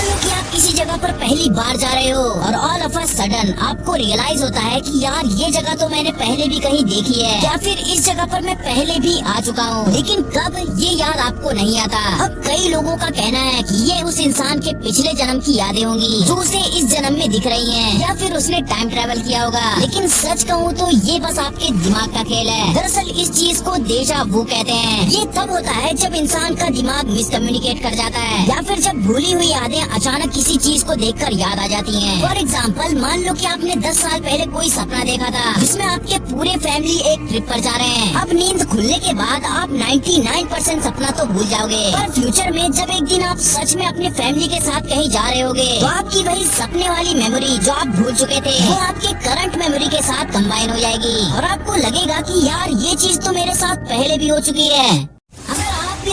लो कि आप किसी जगह पर पहली बार जा रहे हो और ऑल ऑफ अ सडन आपको रियलाइज होता है कि यार ये जगह तो मैंने पहले भी कहीं देखी है या फिर इस जगह पर मैं पहले भी आ चुका हूँ, लेकिन कब ये याद आपको नहीं आता। अब कई लोगों का कहना है कि ये उस इंसान के पिछले जन्म की यादें होंगी जो उसे इस जन्म में दिख रही हैं, या फिर उसने टाइम ट्रेवल किया होगा। लेकिन सच कहूँ तो ये बस आपके दिमाग का खेल है। दरअसल इस चीज को डेजा वू कहते हैं। ये तब होता है जब इंसान का दिमाग मिसकम्युनिकेट कर जाता है या फिर जब भूली हुई यादें अचानक किसी चीज को देखकर याद आ जाती हैं। फॉर एग्जाम्पल, मान लो कि आपने 10 साल पहले कोई सपना देखा था जिसमें आपके पूरे फैमिली एक ट्रिप पर जा रहे हैं। अब नींद खुलने के बाद आप 99% सपना तो भूल जाओगे, पर फ्यूचर में जब एक दिन आप सच में अपने फैमिली के साथ कहीं जा रहे होगे तो आपकी वही सपने वाली मेमोरी जो आप भूल चुके थे वो आपके करंट मेमोरी के साथ कंबाइन हो जाएगी और आपको लगेगा कि यार ये चीज तो मेरे साथ पहले भी हो चुकी है।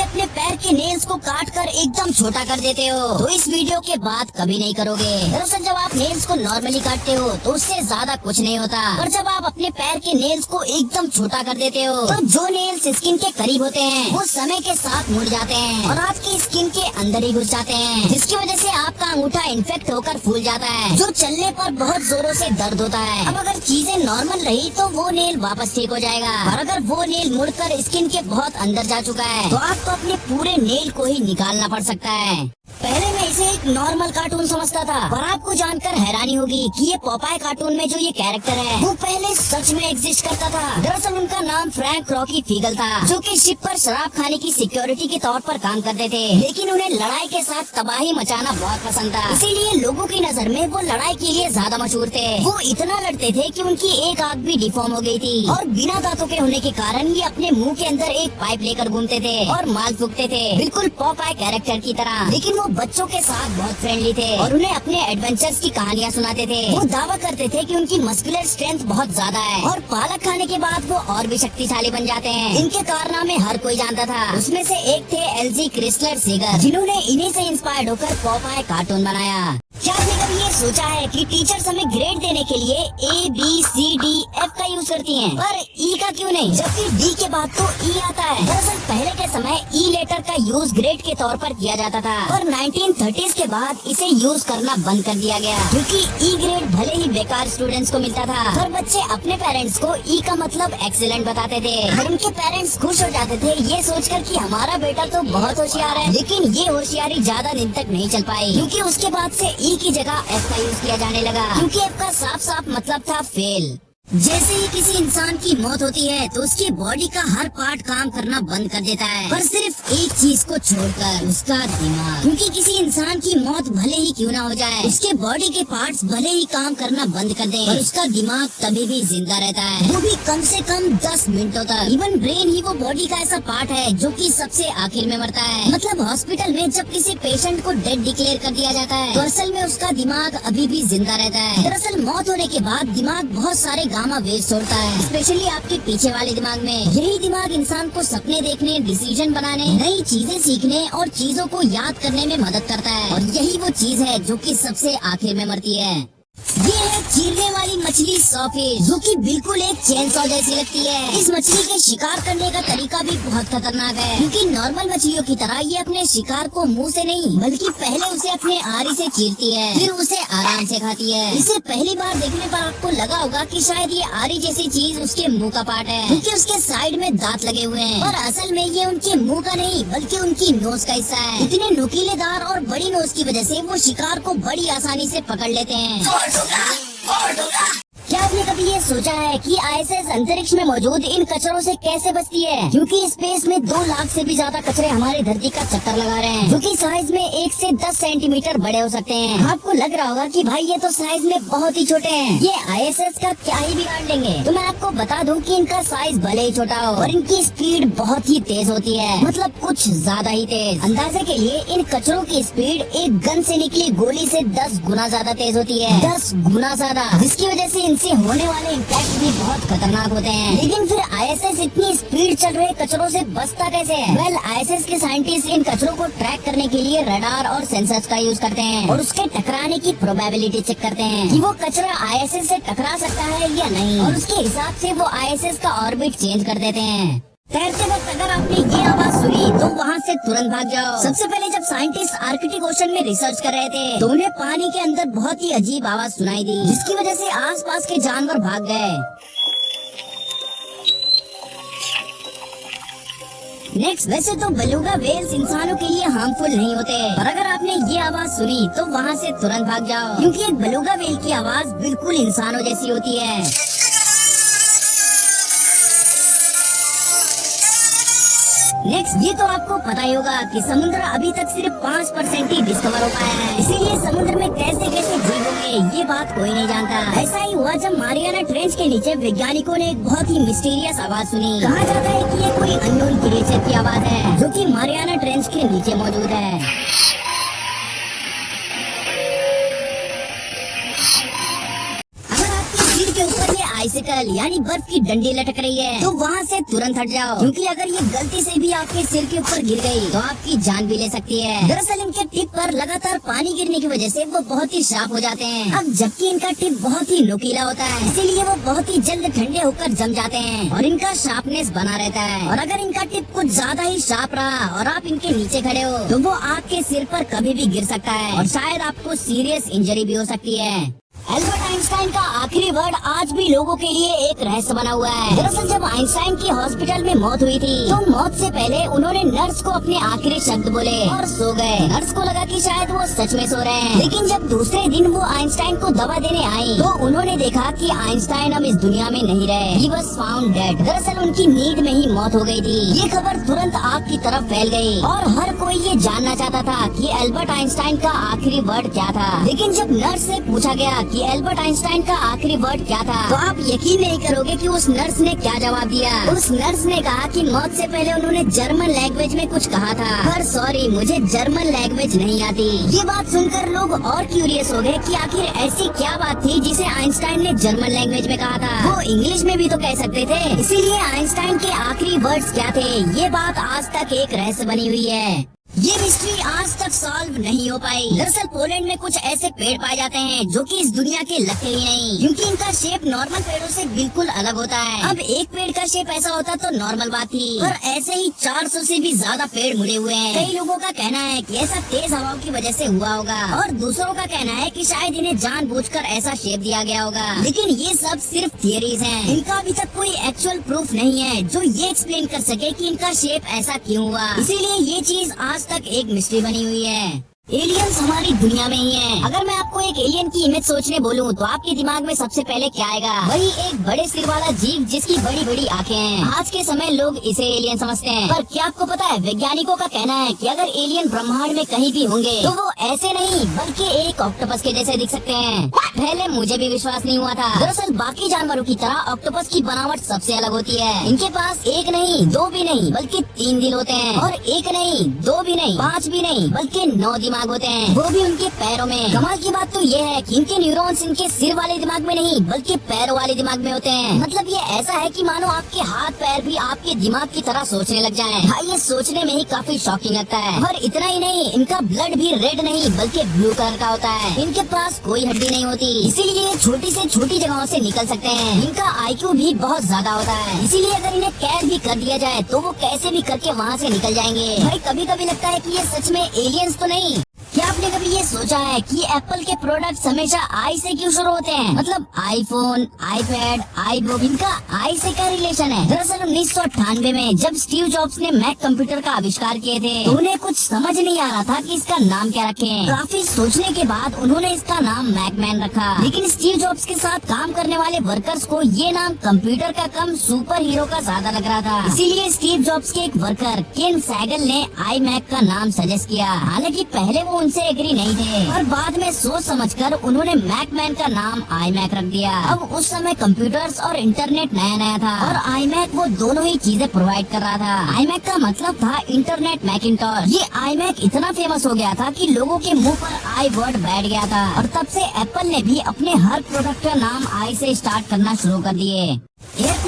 अपने पैर के नेल्स को काट कर एकदम छोटा कर देते हो तो इस वीडियो के बाद कभी नहीं करोगे। दरअसल जब आप नेल्स को नॉर्मली काटते हो तो उससे ज्यादा कुछ नहीं होता, और जब आप अपने पैर के नेल्स को एकदम छोटा कर देते हो तो जो नेल्स स्किन के करीब होते हैं वो समय के साथ मुड़ जाते हैं और आपकी स्किन के अंदर ही घुस जाते हैं, जिसकी वजह से आपका अंगूठा इन्फेक्ट होकर फूल जाता है, जो चलने पर बहुत जोरों से दर्द होता है। अब अगर चीजें नॉर्मल रही तो वो नेल वापस ठीक हो जाएगा, और अगर वो नेल मुड़कर स्किन के बहुत अंदर जा चुका है तो आपको अपने पूरे नेल को ही निकालना पड़ सकता है। पहले मैं इसे एक नॉर्मल कार्टून समझता था, पर आपको जानकर हैरानी होगी कि ये पॉपाय कार्टून में जो ये कैरेक्टर है वो पहले सच में एग्जिस्ट करता था। दरअसल उनका नाम फ्रैंक रॉकी फीगल था, जो कि शिप पर शराब खाने की सिक्योरिटी के तौर पर काम करते थे, लेकिन उन्हें लड़ाई के साथ तबाही मचाना बहुत पसंद था। इसीलिए लोगों की नजर में वो लड़ाई के लिए ज्यादा मशहूर थे। वो इतना लड़ते थे कि उनकी एक आंख भी डिफॉर्म हो गई थी और बिना दांतों के होने के कारण ये अपने मुंह के अंदर एक पाइप लेकर घूमते थे और माल फूकते थे, बिल्कुल पॉपाय कैरेक्टर की तरह। लेकिन वो बच्चों के साथ बहुत फ्रेंडली थे और उन्हें अपने एडवेंचर्स की कहानियाँ सुनाते थे। वो दावा करते थे कि उनकी मस्कुलर स्ट्रेंथ बहुत ज्यादा है और पालक खाने के बाद वो और भी शक्तिशाली बन जाते हैं। इनके कारनामे हर कोई जानता था। उसमें से एक थे एलजी क्रिस्लर सीगर, जिन्होंने इन्हीं से इंस्पायर्ड होकर पॉपाय कार्टून बनाया। क्या आपने कभी ये सोचा है कि टीचर्स हमें ग्रेड देने के लिए ABCDF का यूज करती हैं, पर E का क्यों नहीं, जबकि D के बाद तो E आता है। दरअसल पहले के समय E लेटर का यूज ग्रेड के तौर पर किया जाता था, और 1930s के बाद इसे यूज करना बंद कर दिया गया, क्योंकि E ग्रेड भले ही बेकार स्टूडेंट्स को मिलता था, पर बच्चे अपने पेरेंट्स को E का मतलब एक्सीलेंट बताते थे और उनके पेरेंट्स खुश हो जाते थे ये सोचकर कि हमारा बेटा तो बहुत होशियार है। लेकिन ये होशियारी ज्यादा दिन तक नहीं चल पाई, क्योंकि उसके बाद से E की जगह F का यूज किया जाने लगा, क्योंकि F का साफ साफ मतलब था फेल। जैसे ही किसी इंसान की मौत होती है तो उसकी बॉडी का हर पार्ट काम करना बंद कर देता है, पर सिर्फ एक चीज को छोड़कर, उसका दिमाग। क्योंकि किसी इंसान की मौत भले ही क्यों ना हो जाए, उसके बॉडी के पार्ट्स भले ही काम करना बंद कर दें, पर उसका दिमाग तभी भी जिंदा रहता है, वो भी कम से कम 10 मिनटों तक। इवन ब्रेन ही वो बॉडी का ऐसा पार्ट है जो कि सबसे आखिर में मरता है। मतलब हॉस्पिटल में जब किसी पेशेंट को डेड डिक्लेयर कर दिया जाता है तो असल में उसका दिमाग अभी भी जिंदा रहता है। दरअसल मौत होने के बाद दिमाग बहुत सारे गामा वेव्स छोड़ता है, स्पेशली आपके पीछे वाले दिमाग में। यही दिमाग इंसान को सपने देखने, डिसीजन बनाने, नई चीजें सीखने और चीजों को याद करने में मदद करता है, और यही वो चीज है जो कि सबसे आखिर में मरती है। ये है चीरने वाली मछली सॉफिश, जो कि बिल्कुल एक चेनसॉ जैसी लगती है। इस मछली के शिकार करने का तरीका भी बहुत खतरनाक है, क्योंकि नॉर्मल मछलियों की तरह ये अपने शिकार को मुंह से नहीं बल्कि पहले उसे अपने आरी से चीरती है, फिर उसे आराम से खाती है। इसे पहली बार देखने पर आपको लगा होगा कि शायद ये आरी जैसी चीज उसके मुंह का पार्ट है, क्योंकि उसके साइड में दांत लगे हुए हैं, और असल में ये उनके मुंह का नहीं बल्कि उनकी नोज का हिस्सा है। इतने नुकीलेदार और बड़ी नोज की वजह से वो शिकार को बड़ी आसानी से पकड़ लेते हैं। क्या आपने कभी ये सोचा है कि ISS अंतरिक्ष में मौजूद इन कचरों से कैसे बचती है? क्योंकि स्पेस में 2 लाख से भी ज्यादा कचरे हमारी धरती का चक्कर लगा रहे हैं, जो कि साइज में 1 से 10 सेंटीमीटर बड़े हो सकते हैं। आपको लग रहा होगा कि भाई ये तो साइज में बहुत ही छोटे हैं, ये ISS का क्या ही बिगाड़ लेंगे। तो मैं आपको बता दूं कि इनका साइज भले ही छोटा हो और इनकी स्पीड बहुत ही तेज होती है, मतलब कुछ ज्यादा ही तेज। अंदाजे के लिए इन कचरों की स्पीड एक गन से निकली गोली से 10 गुना ज्यादा तेज होती है, 10 गुना ज्यादा, जिसकी वजह से इनसे होने वाले इम्पैक्ट भी बहुत खतरनाक होते हैं। लेकिन फिर ISS इतनी स्पीड चल रहे कचरों से बचता कैसे है? वेल, ISS के साइंटिस्ट इन कचरों को ट्रैक करने के लिए रडार और सेंसर्स का यूज करते हैं और उसके टकराने की प्रोबेबिलिटी चेक करते हैं कि वो कचरा ISS से टकरा सकता है या नहीं, और उसके हिसाब से वो ISS का ऑर्बिट चेंज कर देते हैं। तैरते वक्त अगर आपने ये आवाज सुनी तो वहाँ से तुरंत भाग जाओ। सबसे पहले जब साइंटिस्ट आर्कटिक ओशन में रिसर्च कर रहे थे तो उन्हें पानी के अंदर बहुत ही अजीब आवाज सुनाई दी, जिसकी वजह से आसपास के जानवर भाग गए। नेक्स्ट, वैसे तो बेलुगा वेल्स इंसानों के लिए हार्मफुल नहीं होते, पर अगर आपने ये आवाज सुनी तो वहाँ से तुरंत भाग जाओ, क्योंकि एक बेलुगा वेल की आवाज बिल्कुल इंसानों जैसी होती है। नेक्स्ट, ये तो आपको पता ही होगा कि समुद्र अभी तक सिर्फ 5% ही डिस्कवर हो पाया है, इसीलिए समुद्र में कैसे कैसे जीव होंगे ये बात कोई नहीं जानता। ऐसा ही हुआ जब मारियाना ट्रेंच के नीचे वैज्ञानिकों ने एक बहुत ही मिस्टीरियस आवाज सुनी। कहा जाता है कि ये कोई अननोन क्रिएचर की आवाज है जो कि मारियाना ट्रेंच के नीचे मौजूद है। आइसिकल यानी बर्फ की डंडी लटक रही है तो वहाँ से तुरंत हट जाओ, क्योंकि अगर ये गलती से भी आपके सिर के ऊपर गिर गई तो आपकी जान भी ले सकती है। दरअसल इनके टिप पर लगातार पानी गिरने की वजह से वो बहुत ही शार्प हो जाते हैं। अब जबकि इनका टिप बहुत ही नुकीला होता है, इसीलिए वो बहुत ही जल्द ठंडे होकर जम जाते हैं और इनका शार्पनेस बना रहता है। और अगर इनका टिप कुछ ज्यादा ही शार्प रहा और आप इनके नीचे खड़े हो तो वो आपके सिर पर कभी भी गिर सकता है और शायद आपको सीरियस इंजरी भी हो सकती है। एल्बर्ट आइंस्टाइन का आखिरी वर्ड आज भी लोगों के लिए एक रहस्य बना हुआ है। दरअसल जब आइंस्टाइन की हॉस्पिटल में मौत हुई थी तो मौत से पहले उन्होंने नर्स को अपने आखिरी शब्द बोले और सो गए। नर्स को लगा कि शायद वो सच में सो रहे हैं, लेकिन जब दूसरे दिन वो आइंस्टाइन को दवा देने आई तो उन्होंने देखा कि आइंस्टाइन अब इस दुनिया में नहीं रहे। He was found dead। दरअसल उनकी नींद में ही मौत हो गई थी। ये खबर तुरंत आग की तरफ फैल गई और हर कोई ये जानना चाहता था कि एल्बर्ट आइंस्टाइन का आखिरी वर्ड क्या था। लेकिन जब नर्स से पूछा गया कि एल्बर्ट आइंस्टाइन का आखिरी वर्ड क्या था तो आप यकीन नहीं करोगे कि उस नर्स ने क्या जवाब दिया। उस नर्स ने कहा कि मौत से पहले उन्होंने जर्मन लैंग्वेज में कुछ कहा था, पर सॉरी मुझे जर्मन लैंग्वेज नहीं आती। ये बात सुनकर लोग और क्यूरियस हो गए कि आखिर ऐसी क्या बात थी जिसे आइंस्टाइन ने जर्मन लैंग्वेज में कहा था। वो इंग्लिश में भी तो कह सकते थे। इसीलिए आइंस्टाइन के आखिरी वर्ड्स क्या थे ये बात आज तक एक रहस्य बनी हुई है। ये मिस्ट्री आज तक सॉल्व नहीं हो पाई। दरअसल पोलैंड में कुछ ऐसे पेड़ पाए जाते हैं जो कि इस दुनिया के लगते ही नहीं, क्योंकि इनका शेप नॉर्मल पेड़ों से बिल्कुल अलग होता है। अब एक पेड़ का शेप ऐसा होता तो नॉर्मल बात थी, पर ऐसे ही 400 से भी ज्यादा पेड़ मुड़े हुए हैं। कई लोगों का कहना है कि ऐसा तेज हवाओं की वजह से हुआ होगा और दूसरों का कहना है कि शायद इन्हें जानबूझकर ऐसा शेप दिया गया होगा। लेकिन ये सब सिर्फ थियरीज हैं। इनका अभी तक कोई एक्चुअल प्रूफ नहीं है जो ये एक्सप्लेन कर सके कि इनका शेप ऐसा क्यों हुआ। इसीलिए ये चीज आज तक एक मिस्ट्री बनी हुई है। एलियंस हमारी दुनिया में ही है। अगर मैं आपको एक एलियन की इमेज सोचने बोलूं तो आपके दिमाग में सबसे पहले क्या आएगा? वही एक बड़े सिर वाला जीव जिसकी बड़ी बड़ी आंखें हैं। आज के समय लोग इसे एलियन समझते हैं, पर क्या आपको पता है वैज्ञानिकों का कहना है कि अगर एलियन ब्रह्मांड में कहीं भी होंगे तो वो ऐसे नहीं बल्कि एक ऑक्टोपस के जैसे दिख सकते हैं। पहले मुझे भी विश्वास नहीं हुआ था। दरअसल बाकी जानवरों की तरह ऑक्टोपस की बनावट सबसे अलग होती है। इनके पास एक नहीं, दो भी नहीं, बल्कि 3 दिल होते हैं और एक नहीं, दो भी नहीं, 5 भी नहीं, बल्कि 9 दिमाग होते हैं, वो भी उनके पैरों में। कमाल की बात तो ये है कि इनके न्यूरॉन्स इनके सिर वाले दिमाग में नहीं बल्कि पैरों वाले दिमाग में होते हैं। मतलब ये ऐसा है कि मानो आपके हाथ पैर भी आपके दिमाग की तरह सोचने लग जाएं। भाई ये सोचने में ही काफी शॉकिंग लगता है। और इतना ही नहीं, इनका ब्लड भी रेड नहीं बल्कि ब्लू कलर का होता है। इनके पास कोई हड्डी नहीं होती, इसीलिए ये छोटी से छोटी जगहों से निकल सकते हैं। इनका IQ भी बहुत ज्यादा होता है, इसीलिए अगर इन्हें कैद भी कर दिया जाए तो वो कैसे भी करके वहाँ से निकल जाएंगे। भाई कभी कभी लगता है कि ये सच में एलियंस तो नहीं। क्या आपने कभी ये सोचा है कि एप्पल के प्रोडक्ट्स हमेशा आई से क्यों शुरू होते हैं? मतलब आईफोन, आईपैड, आईबुक, इनका आई से क्या रिलेशन है? दरअसल 1998 में जब स्टीव जॉब्स ने मैक कंप्यूटर का आविष्कार किए थे तो उन्हें कुछ समझ नहीं आ रहा था कि इसका नाम क्या रखें। काफी सोचने के बाद उन्होंने इसका नाम मैकमैन रखा। लेकिन स्टीव जॉब्स के साथ काम करने वाले वर्कर्स को ये नाम कंप्यूटर का कम सुपर हीरो का ज्यादा लग रहा था, इसीलिए स्टीव जॉब्स के एक वर्कर केन सैगल ने आई मैक का नाम सजेस्ट किया। हालांकि पहले वो उनसे एग्री नहीं थे और बाद में सोच समझकर उन्होंने मैकमैन का नाम आई मैक रख दिया। अब उस समय कंप्यूटर्स और इंटरनेट नया नया था और आई मैक वो दोनों ही चीजें प्रोवाइड कर रहा था। आई मैक का मतलब था इंटरनेट मैकिंटॉश। ये आई मैक इतना फेमस हो गया था कि लोगों के मुंह पर आई वर्ड बैठ गया था और तब से एप्पल ने भी अपने हर प्रोडक्ट का नाम आई से स्टार्ट करना शुरू कर दिए।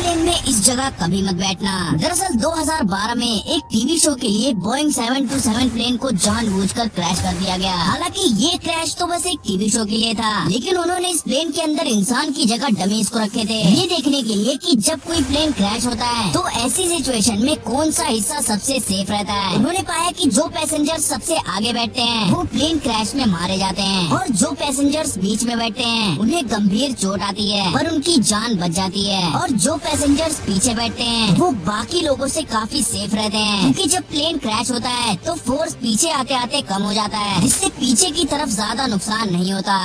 प्लेन में इस जगह कभी मत बैठना। दरअसल 2012 में एक टीवी शो के लिए बोइंग 727 प्लेन को जानबूझकर क्रैश कर दिया गया। हालांकि ये क्रैश तो बस एक टीवी शो के लिए था, लेकिन उन्होंने इस प्लेन के अंदर इंसान की जगह डमीज को रखे थे, ये देखने के लिए कि जब कोई प्लेन क्रैश होता है तो ऐसी सिचुएशन में कौन सा हिस्सा सबसे सेफ रहता है। उन्होंने पाया कि जो पैसेंजर सबसे आगे बैठते हैं वो प्लेन क्रैश में मारे जाते हैं, और जो पैसेंजर्स बीच में बैठते हैं उन्हें गंभीर चोट आती है पर उनकी जान बच जाती है, और जो पैसेंजर्स पीछे बैठते हैं वो बाकी लोगों से काफी सेफ रहते हैं, क्योंकि जब प्लेन क्रैश होता है तो फोर्स पीछे आते आते कम हो जाता है, जिससे पीछे की तरफ ज्यादा नुकसान नहीं होता।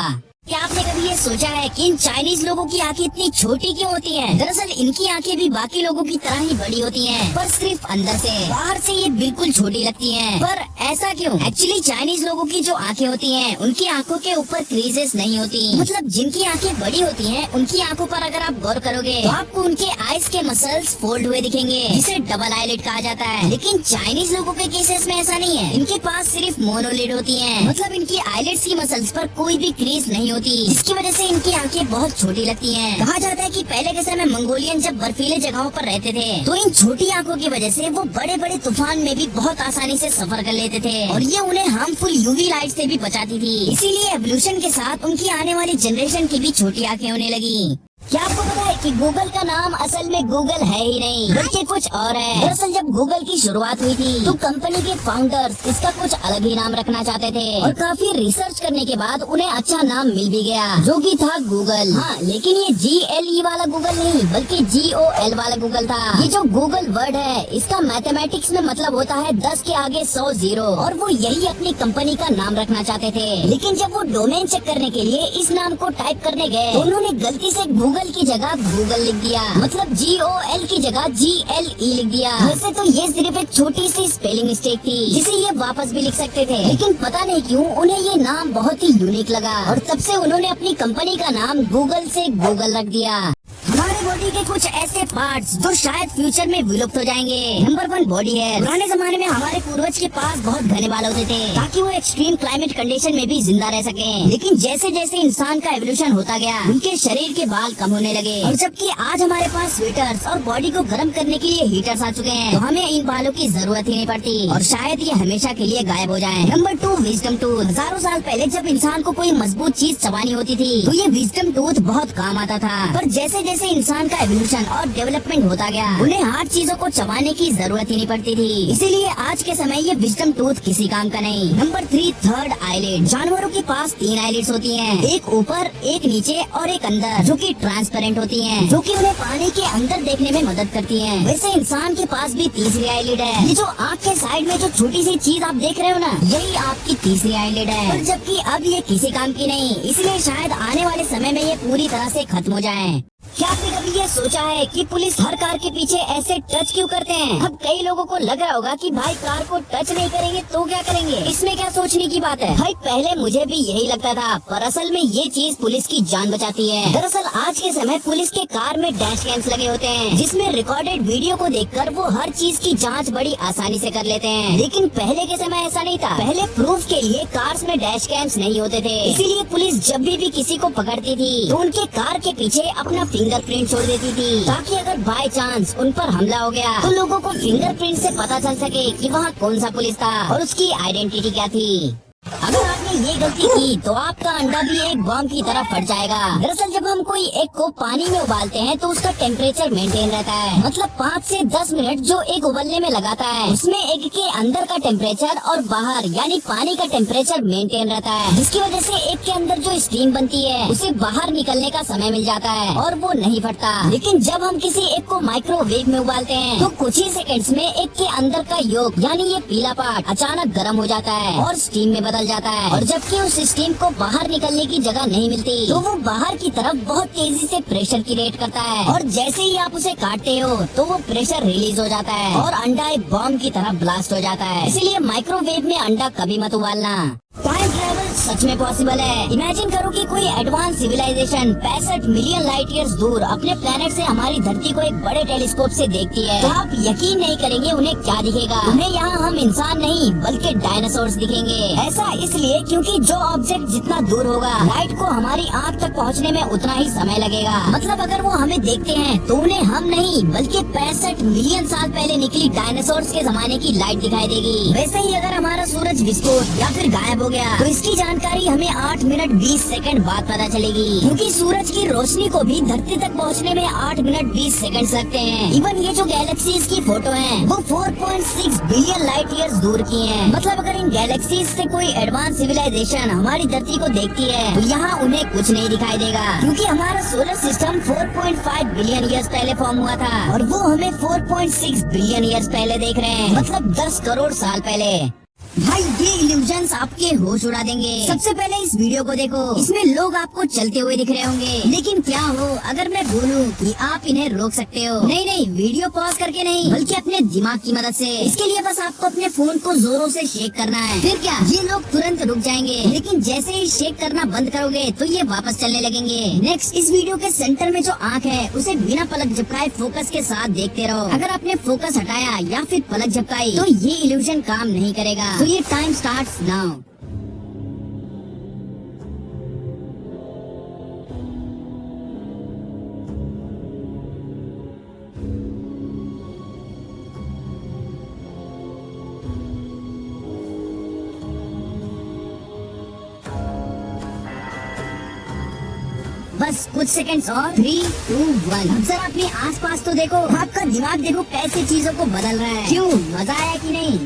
क्या आपने कभी ये सोचा है कि इन चाइनीज लोगों की आंखें इतनी छोटी क्यों होती हैं? दरअसल इनकी आंखें भी बाकी लोगों की तरह ही बड़ी होती हैं, पर सिर्फ अंदर से। बाहर से ये बिल्कुल छोटी लगती हैं, पर ऐसा क्यों? एक्चुअली चाइनीज लोगों की जो आंखें होती हैं उनकी आंखों के ऊपर क्रीजेस नहीं होती। मतलब जिनकी आंखें बड़ी होती हैं उनकी आंखों पर अगर आप गौर करोगे तो आपको उनके आईज के मसल्स फोल्ड हुए दिखेंगे, जिसे डबल आईलिड कहा जाता है। लेकिन चाइनीज लोगों के केसेस में ऐसा नहीं है, इनके पास सिर्फ मोनोलिड होती है। मतलब इनकी आईलिड्स की मसल्स पर कोई भी क्रीज नहीं होती, जिसकी वजह से इनकी आंखें बहुत छोटी लगती हैं। कहा जाता है कि पहले के समय मंगोलियन जब बर्फीले जगहों पर रहते थे तो इन छोटी आंखों की वजह से वो बड़े बड़े तूफान में भी बहुत आसानी से सफर कर लेते थे, और ये उन्हें हार्मफुल यूवी लाइट से भी बचाती थी। इसीलिए एवोल्यूशन के साथ उनकी आने वाली जनरेशन की भी छोटी आंखें होने लगी। क्या आपको पता है कि गूगल का नाम असल में गूगल है ही नहीं बल्कि कुछ और है। दरअसल जब गूगल की शुरुआत हुई थी तो कंपनी के फाउंडर्स इसका कुछ अलग ही नाम रखना चाहते थे, और काफी रिसर्च करने के बाद उन्हें अच्छा नाम मिल भी गया, जो कि था गूगल। हाँ, लेकिन ये GLE वाला गूगल नहीं बल्कि GOL वाला गूगल था। ये जो गूगल वर्ड है इसका मैथमेटिक्स में मतलब होता है 10 के आगे 100 जीरो, और वो यही अपनी कंपनी का नाम रखना चाहते थे। लेकिन जब वो डोमेन चेक करने के लिए इस नाम को टाइप करने गए तो उन्होंने गलती से गूगल की जगह गूगल लिख दिया, मतलब GOL की जगह GLE लिख दिया। वैसे तो ये सिर्फ एक छोटी सी स्पेलिंग मिस्टेक थी, जिसे ये वापस भी लिख सकते थे, लेकिन पता नहीं क्यों उन्हें ये नाम बहुत ही यूनिक लगा, और तब से उन्होंने अपनी कंपनी का नाम गूगल से गूगल रख दिया। हमारे बॉडी के कुछ ऐसे पार्ट्स जो शायद फ्यूचर में विलुप्त हो जाएंगे। नंबर 1 बॉडी है। पुराने जमाने में हमारे पूर्वज के पास बहुत घने बाल होते थे ताकि वो एक्सट्रीम क्लाइमेट कंडीशन में भी जिंदा रह सकें। लेकिन जैसे जैसे इंसान का एवोल्यूशन होता गया उनके शरीर के बाल कम होने लगे, और जबकि आज हमारे पास स्वेटर्स और बॉडी को गर्म करने के लिए हीटर्स आ चुके हैं तो हमें इन बालों की जरूरत ही नहीं पड़ती, और शायद ये हमेशा के लिए गायब हो जाए। Number 2 wisdom tooth. हजारों साल पहले जब इंसान को कोई मजबूत चीज चबानी होती थी तो ये विजडम टूथ बहुत काम आता था, पर जैसे जैसे इंसान का एवोल्यूशन और डेवलपमेंट होता गया उन्हें हार्ड चीजों को चबाने की जरूरत ही नहीं पड़ती थी, इसीलिए आज के समय ये विजडम टूथ किसी काम का नहीं। Number 3 third eyelid. जानवरों के पास 3 आईलिड्स होती हैं, एक ऊपर, एक नीचे और एक अंदर, जो कि ट्रांसपेरेंट होती हैं, जो कि उन्हें पानी के अंदर देखने में मदद करती हैं। वैसे इंसान के पास भी तीसरी आईलिड है। ये जो आँख के साइड में जो छोटी सी चीज आप देख रहे हो ना, यही आपकी तीसरी आईलिड है, पर जबकि अब ये किसी काम की नहीं, इसलिए शायद आने वाले समय में ये पूरी तरह से खत्म हो जाए। क्या आपने कभी ये सोचा है कि पुलिस हर कार के पीछे ऐसे टच क्यों करते हैं? अब कई लोगों को लग रहा होगा कि भाई कार को टच नहीं करेंगे तो क्या करेंगे, इसमें क्या सोचने की बात है। भाई पहले मुझे भी यही लगता था, पर असल में ये चीज पुलिस की जान बचाती है। दरअसल आज के समय पुलिस के कार में डैश कैम्स लगे होते हैं, जिसमें रिकॉर्डेड वीडियो को देखकर वो हर चीज की जाँच बड़ी आसानी से कर लेते हैं। लेकिन पहले के समय ऐसा नहीं था। पहले प्रूफ के लिए कार्स में डैश कैम्स नहीं होते थे, इसीलिए पुलिस जब भी किसी को पकड़ती थी तो उनके कार के पीछे अपना फिंगरप्रिंट छोड़ देती थी, ताकि अगर बाय चांस उन पर हमला हो गया तो लोगों को फिंगरप्रिंट से पता चल सके कि वहाँ कौन सा पुलिस था और उसकी आइडेंटिटी क्या थी। अगर आपने ये गलती की तो आपका अंडा भी एक बॉम्ब की तरह फट जाएगा। दरअसल जब हम कोई एग को पानी में उबालते हैं तो उसका टेम्परेचर मेंटेन रहता है, मतलब 5 से 10 मिनट जो एग उबलने में लगाता है उसमें एग के अंदर का टेम्परेचर और बाहर यानी पानी का टेम्परेचर मेंटेन रहता है, जिसकी वजह से एग के अंदर जो स्टीम बनती है उसे बाहर निकलने का समय मिल जाता है और वो नहीं फटता। लेकिन जब हम किसी एग को माइक्रोवेव में उबालते हैं तो कुछ ही सेकंड्स में एग के अंदर का योग यानी ये पीला पार्ट अचानक गर्म हो जाता है और स्टीम में बदल जाता है, और जबकि उस स्टीम को बाहर निकलने की जगह नहीं मिलती तो वो बाहर की तरफ बहुत तेजी से प्रेशर क्रिएट करता है, और जैसे ही आप उसे काटते हो तो वो प्रेशर रिलीज हो जाता है और अंडा एक बॉम्ब की तरह ब्लास्ट हो जाता है। इसीलिए माइक्रोवेव में अंडा कभी मत उबालना। टाइम ट्रैवल सच में पॉसिबल है। इमेजिन करो कि कोई advance civilization 65 million light years दूर अपने प्लेनेट से हमारी धरती को एक बड़े टेलीस्कोप से देखती है, तो आप यकीन नहीं करेंगे उन्हें क्या दिखेगा। उन्हें यहाँ हम इंसान नहीं बल्कि डायनासोर्स दिखेंगे। ऐसा इसलिए क्योंकि जो ऑब्जेक्ट जितना दूर होगा, लाइट को हमारी आँख तक पहुँचने में उतना ही समय लगेगा। मतलब अगर वो हमें देखते हैं तो उन्हें हम नहीं बल्कि 65 मिलियन साल पहले निकली डायनासोर्स के जमाने की लाइट दिखाई देगी। वैसे ही अगर हमारा सूरज विस्फोट या फिर गायब हो गया तो इसकी जानकारी हमें 8 मिनट 20 सेकंड बाद पता चलेगी, क्योंकि सूरज की रोशनी को भी धरती तक पहुंचने में 8 मिनट 20 सेकंड लगते हैं। इवन ये जो गैलेक्सीज की फोटो है वो 4.6 बिलियन लाइट ईयर्स दूर की है। मतलब अगर इन गैलेक्सीज से कोई एडवांस सिविलाइजेशन हमारी धरती को देखती है तो यहाँ उन्हें कुछ नहीं दिखाई देगा, क्योंकि हमारा सोलर सिस्टम 4.5 बिलियन ईयर्स पहले फॉर्म हुआ था और वो हमें 4.6 बिलियन ईयर्स पहले देख रहे हैं, मतलब 10 करोड़ साल पहले। भाई ये इल्यूजन्स आपके होश उड़ा देंगे। सबसे पहले इस वीडियो को देखो, इसमें लोग आपको चलते हुए दिख रहे होंगे, लेकिन क्या हो अगर मैं बोलूं कि आप इन्हें रोक सकते हो। नहीं, वीडियो पॉज करके नहीं बल्कि अपने दिमाग की मदद से। इसके लिए बस आपको अपने फोन को जोरों से शेक करना है, फिर क्या ये लोग तुरंत रुक जाएंगे, लेकिन जैसे ही शेक करना बंद करोगे तो ये वापस चलने लगेंगे। नेक्स्ट, इस वीडियो के सेंटर में जो आँख है उसे बिना पलक झपकाए फोकस के साथ देखते रहो। अगर आपने फोकस हटाया या फिर पलक झपकाई तो ये इल्यूजन काम नहीं करेगा। तो ये टाइम स्टार्ट्स नाउ। बस कुछ सेकंड्स और 3, 2, 1। अब जरा अपने आसपास तो देखो, आपका दिमाग देखो कैसे चीजों को बदल रहा है। क्यों, मजा आया कि नहीं?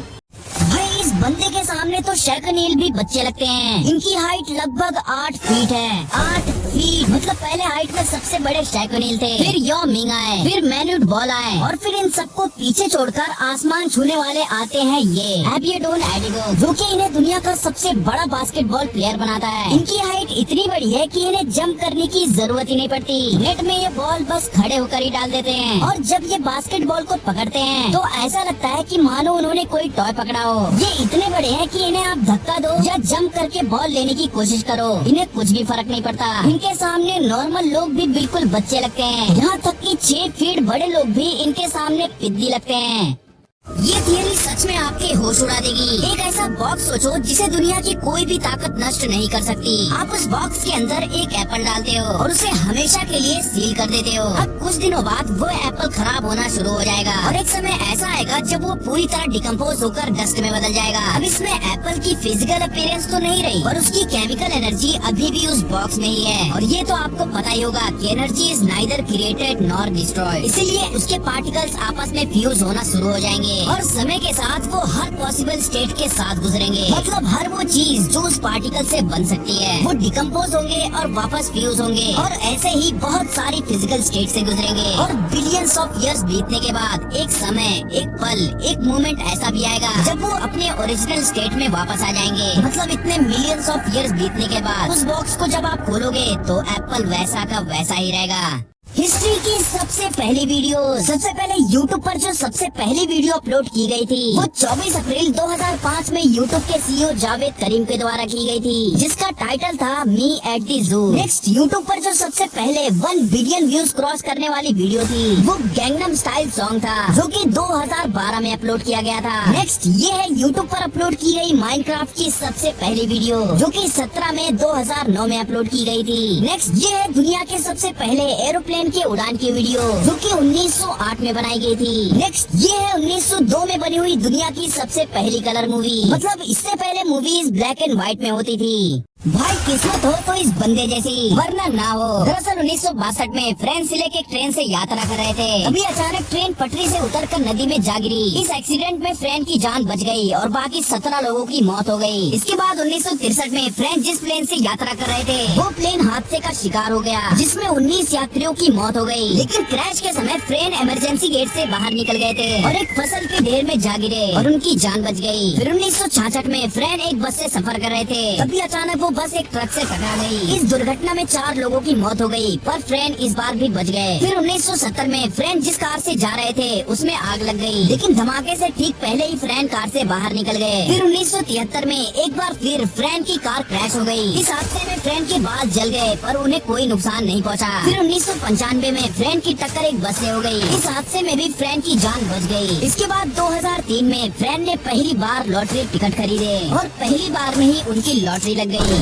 भाई इस बंदे के सामने तो शैकनील भी बच्चे लगते हैं। इनकी हाइट लगभग 8 फीट है। 8 फीट मतलब पहले हाइट में सबसे बड़े शैकनील थे, फिर यो मिंग आए, फिर मैन्यूट बॉल आए और फिर इन सबको पीछे छोड़कर आसमान छूने वाले आते हैं ये एबियोडोन एडिगो, जो कि इन्हें दुनिया का सबसे बड़ा बास्केटबॉल प्लेयर बनाता है। इनकी हाइट इतनी बड़ी है कि इन्हें जंप करने की जरूरत ही नहीं पड़ती। नेट में ये बॉल बस खड़े होकर ही डाल देते हैं और जब ये बास्केटबॉल को पकड़ते हैं तो ऐसा लगता है कि मानो उन्होंने कोई टॉय पकड़ा हो। ये इतने बड़े हैं कि इन्हें आप धक्का दो या जंप करके बॉल लेने की कोशिश करो, इन्हें कुछ भी फर्क नहीं पड़ता। इनके सामने नॉर्मल लोग भी बिल्कुल बच्चे लगते हैं, यहाँ तक कि 6 फीट बड़े लोग भी इनके सामने पिद्दी लगते हैं। ये थियरी सच में आपके होश उड़ा देगी। एक ऐसा बॉक्स सोचो जिसे दुनिया की कोई भी ताकत नष्ट नहीं कर सकती। आप उस बॉक्स के अंदर एक एप्पल डालते हो और उसे हमेशा के लिए सील कर देते हो। अब कुछ दिनों बाद वो एप्पल खराब होना शुरू हो जाएगा और एक समय ऐसा आएगा जब वो पूरी तरह डिकम्पोज होकर डस्ट में बदल जाएगा। अब इसमें एप्पल की फिजिकल अपीयरेंस तो नहीं रही और उसकी केमिकल एनर्जी अभी भी उस बॉक्स में ही है। और ये तो आपको पता ही होगा कि energy is neither created nor destroyed, इसीलिए उसके पार्टिकल्स आपस में फ्यूज होना शुरू हो जाएंगे और समय के साथ वो हर पॉसिबल स्टेट के साथ गुजरेंगे। मतलब हर वो चीज जो उस पार्टिकल से बन सकती है वो डिकम्पोज होंगे और वापस फ्यूज होंगे और ऐसे ही बहुत सारी फिजिकल स्टेट से गुजरेंगे। और बिलियंस ऑफ इयर्स बीतने के बाद एक समय, एक पल, एक मोमेंट ऐसा भी आएगा जब वो अपने ओरिजिनल स्टेट में वापस आ जाएंगे। मतलब इतने मिलियंस ऑफ इयर्स बीतने के बाद उस बॉक्स को जब आप खोलोगे तो एप्पल वैसा का वैसा ही रहेगा। हिस्ट्री की सबसे पहली वीडियो, सबसे पहले YouTube पर जो सबसे पहली वीडियो अपलोड की गई थी वो 24 अप्रैल 2005 में YouTube के CEO जावेद करीम के द्वारा की गई थी, जिसका टाइटल था me at the zoo. Next, YouTube पर जो सबसे पहले 1 बिलियन व्यूज क्रॉस करने वाली वीडियो थी वो गैंगनम स्टाइल सॉन्ग था, जो कि 2012 में अपलोड किया गया था। नेक्स्ट, ये है YouTube पर अपलोड की गई माइनक्राफ्ट की सबसे पहली वीडियो, जो कि 17 मई 2009 में अपलोड की गई थी। नेक्स्ट, ये है दुनिया के सबसे पहले एरोप्लेन के उड़ान की वीडियो, जो कि 1908 में बनाई गई थी। नेक्स्ट, ये है 1902 में बनी हुई दुनिया की सबसे पहली कलर मूवी। मतलब इससे पहले मूवीज ब्लैक एंड व्हाइट में होती थी। भाई किस्मत हो तो इस बंदे जैसी, वरना ना हो। दरअसल 1962 में फ्रांस से लेके ट्रेन से यात्रा कर रहे थे, अभी अचानक ट्रेन पटरी से उतरकर नदी में जा गिरी। इस एक्सीडेंट में फ्रेंड की जान बच गई और बाकी 17 लोगों की मौत हो गई। इसके बाद 1963 में फ्रेंड जिस प्लेन से यात्रा कर रहे थे वो प्लेन हादसे का शिकार हो गया, जिसमें 19 यात्रियों की मौत हो गई। लेकिन क्रैश के समय फ्रेंड इमरजेंसी गेट से बाहर निकल गए थे और एक फसल के ढेर में जा गिरे और उनकी जान बच गई। फिर 1966 में फ्रेंड एक बस से सफर कर रहे थे, तभी अचानक वो बस एक ट्रक से टकरा गई। इस दुर्घटना में 4 लोगों की मौत हो गई, पर फ्रेंड इस बार भी बच गए। फिर 1970 में फ्रेंड जिस कार से जा रहे थे उसमें आग लग गई, लेकिन धमाके से ठीक पहले ही फ्रेंड कार से बाहर निकल गए। फिर 1973 में एक बार फिर फ्रेंड की कार क्रैश हो गई। इस हादसे में फ्रेंड के बाल जल गए, पर उन्हें कोई नुकसान नहीं पहुंचा। फिर 1995 में फ्रेंड की टक्कर एक बस से हो गई। इस हादसे में भी फ्रेंड की जान बच गई। इसके बाद 2003 में फ्रेंड ने पहली बार लॉटरी टिकट खरीदे और पहली बार में ही उनकी लॉटरी लग गई।